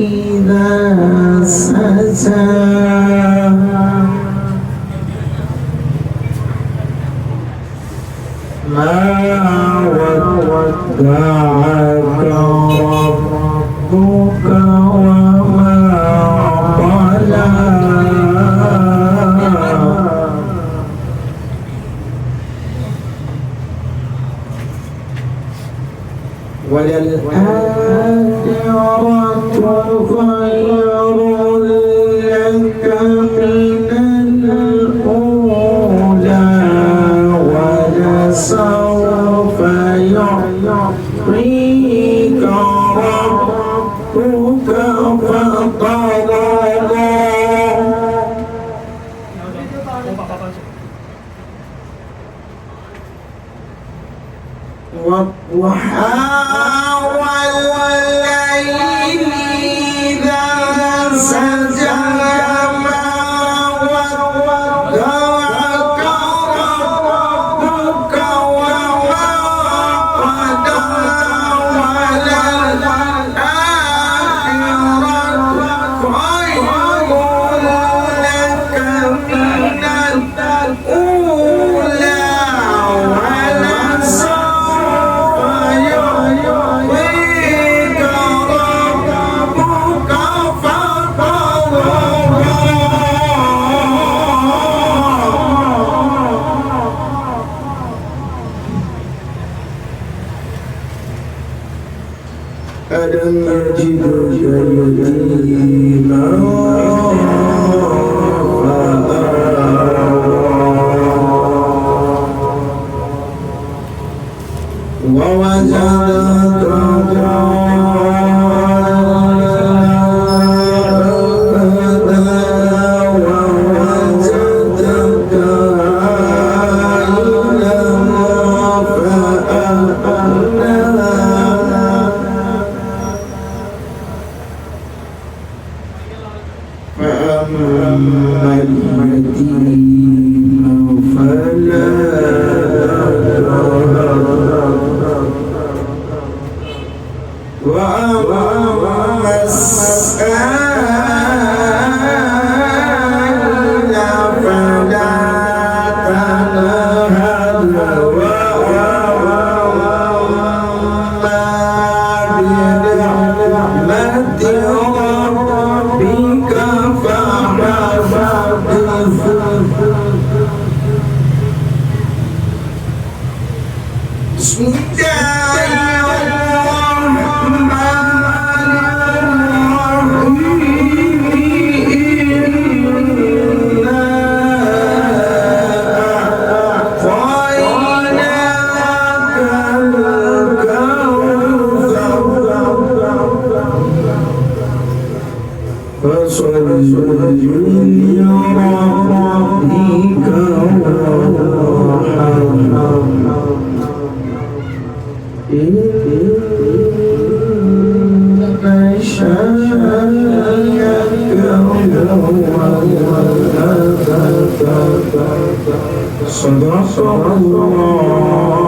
إذا سجى ما ودعك ربك وما قلى وللآخرة خير لك من الأولى ولسوف يعطيك ربك فترضى والضحى والليل إذا سجى ما ودعك ربك وما قلى وللآخرة خير لك من الأولى ولسوف يعطيك ربك فترضى ألم يجدك يتيما ووجدك ووجدك فأما اليتيم فلا وأما السائل فلا تنهر وأما بنعمة ربك فحدث بسم الله الرحمن الرحيم إنا أعطيناك الكوثر فصل لربك وارحم إن شانئك هو الأبتر صدق الله